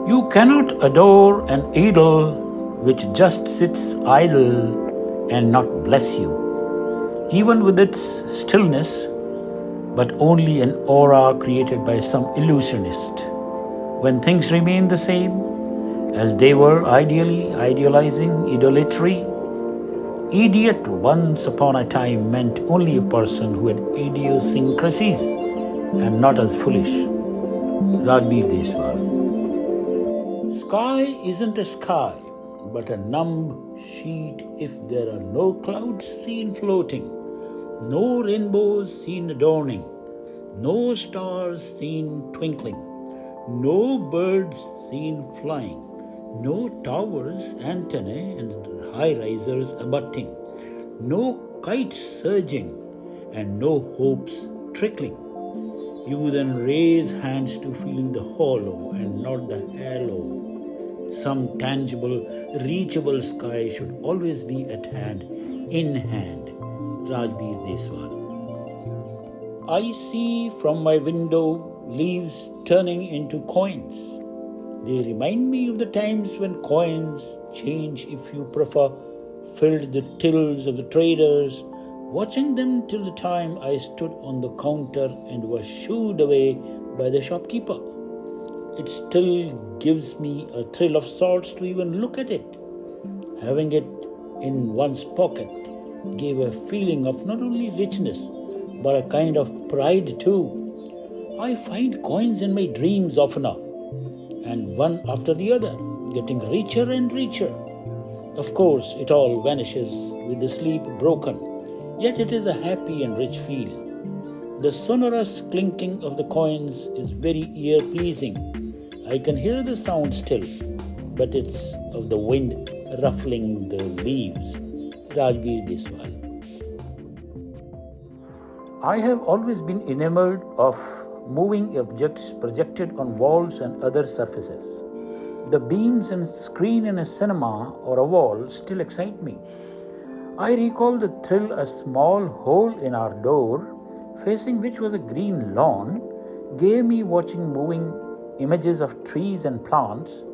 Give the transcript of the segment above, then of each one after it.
You cannot adore an idol which just sits idle and not bless you, even with its stillness, but only an aura created by some illusionist. When things remain the same as they were idealizing idolatry, idiot once upon a time meant only a person who had idiosyncrasies and not as foolish. Rajbir Deswal. Sky isn't a sky, but a numb sheet if there are no clouds seen floating, no rainbows seen adorning, no stars seen twinkling, no birds seen flying, no towers, antennae, and high-risers abutting, no kites surging, and no hopes trickling. You then raise hands to feel the hollow and not the halo. Some tangible, reachable sky should always be at hand, in hand. Rajbir Deswal. I see from my window leaves turning into coins. They remind me of the times when coins, change if you prefer, filled the tills of the traders, watching them till the time I stood on the counter and was shooed away by the shopkeeper. It still gives me a thrill of sorts to even look at it. Having it in one's pocket gave a feeling of not only richness, but a kind of pride too. I find coins in my dreams oftener, and one after the other, getting richer and richer. Of course, it all vanishes with the sleep broken, yet it is a happy and rich feel. The sonorous clinking of the coins is very ear-pleasing. I can hear the sound still, but it's of the wind ruffling the leaves. Rajbir Deswal. I have always been enamored of moving objects projected on walls and other surfaces. The beams and screen in a cinema or a wall still excite me. I recall the thrill a small hole in our door, facing which was a green lawn, gave me watching moving images of trees and plants,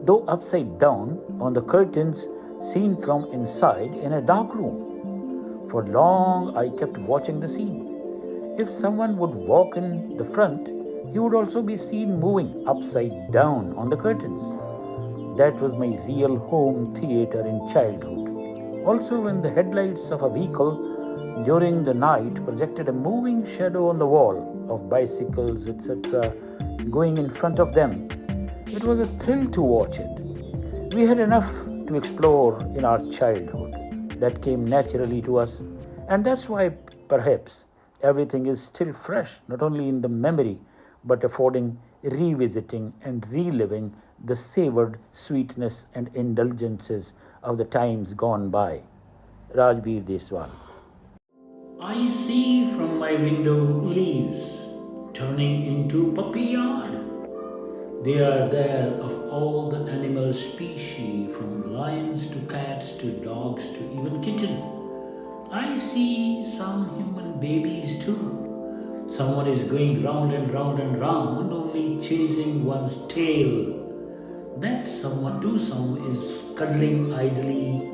though upside down on the curtains seen from inside in a dark room. For long I kept watching the scene. If someone would walk in the front, he would also be seen moving upside down on the curtains. That was my real home theater in childhood. Also, when the headlights of a vehicle during the night projected a moving shadow on the wall of bicycles, etc., going in front of them, it was a thrill to watch it. We had enough to explore in our childhood that came naturally to us, and that's why perhaps everything is still fresh, not only in the memory, but affording revisiting and reliving the savored sweetness and indulgences of the times gone by. Rajbir Deswal. I see from my window leaves turning into puppy yard. They are there of all the animal species, from lions to cats to dogs to even kitten. I see some human babies too. Someone is going round and round and round, only chasing one's tail. That someone too is cuddling idly,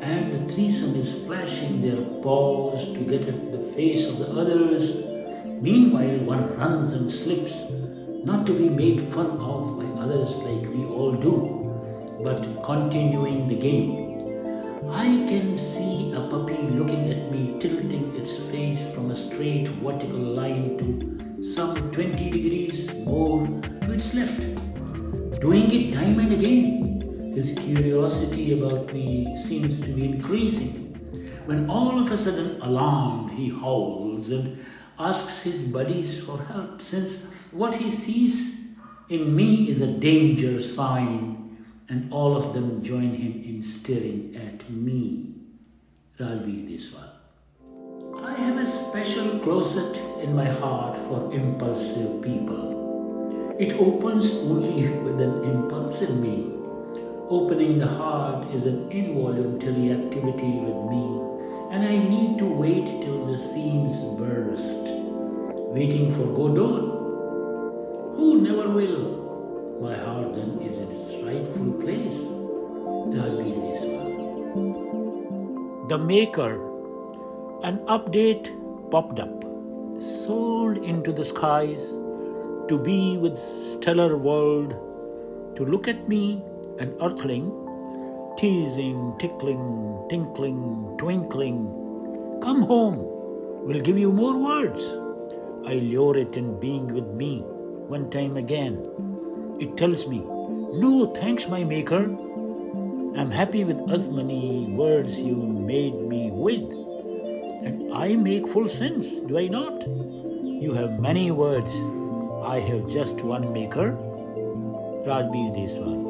and the threesome is flashing their paws to get at the face of the others. Meanwhile, one runs and slips, not to be made fun of by others like we all do, but continuing the game. I can see a puppy looking at me, tilting its face from a straight vertical line to some 20 degrees more to its left, doing it time and again. His curiosity about me seems to be increasing, when all of a sudden, alarmed, he howls and asks his buddies for help, since what he sees in me is a danger sign, and all of them join him in staring at me. Rajbir Deswal. I have a special closet in my heart for impulsive people. It opens only with an impulse in me. Opening the heart is an involuntary activity with me, and I need to wait till the seams burst. Waiting for Godot? Who never will? My heart then is in its rightful place. Rajbir Deswal. The Maker. An update popped up, soared into the skies, to be with stellar world, to look at me, an earthling, teasing, tickling, tinkling, twinkling. Come home, we'll give you more words. I lure it in being with me, one time again. It tells me, no thanks, my maker. I'm happy with as many words you made me with. And I make full sense, do I not? You have many words, I have just one maker. Rajbir Deswal.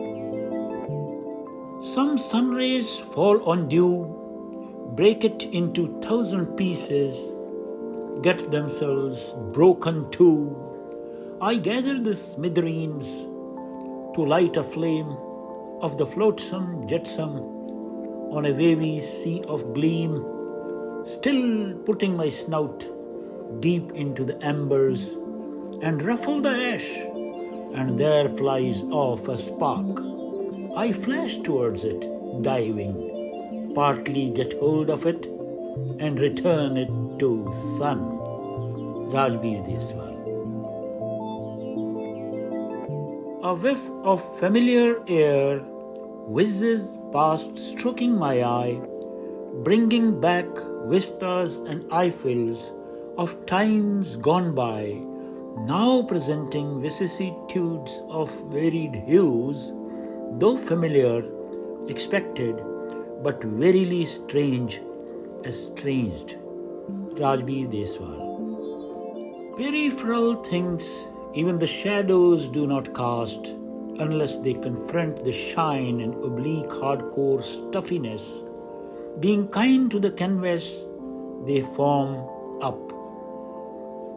Some sun rays fall on dew, break it into 1,000 pieces, get themselves broken too. I gather the smithereens to light a flame of the flotsam jetsam on a wavy sea of gleam, still putting my snout deep into the embers and ruffle the ash, and there flies off a spark. I flash towards it, diving, partly get hold of it and return it to sun. Rajbir Deswal. A whiff of familiar air whizzes past, stroking my eye, bringing back vistas and eye-fills of times gone by, now presenting vicissitudes of varied hues, though familiar, expected, but verily strange, estranged. Rajbir Deswal. Peripheral things even the shadows do not cast unless they confront the shine and oblique hardcore stuffiness. Being kind to the canvas, they form up.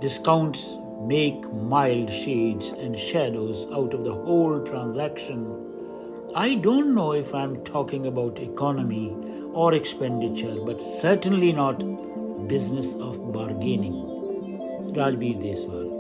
Discounts make mild shades and shadows out of the whole transaction. I don't know if I'm talking about economy or expenditure, but certainly not business of bargaining. Rajbir Deswal.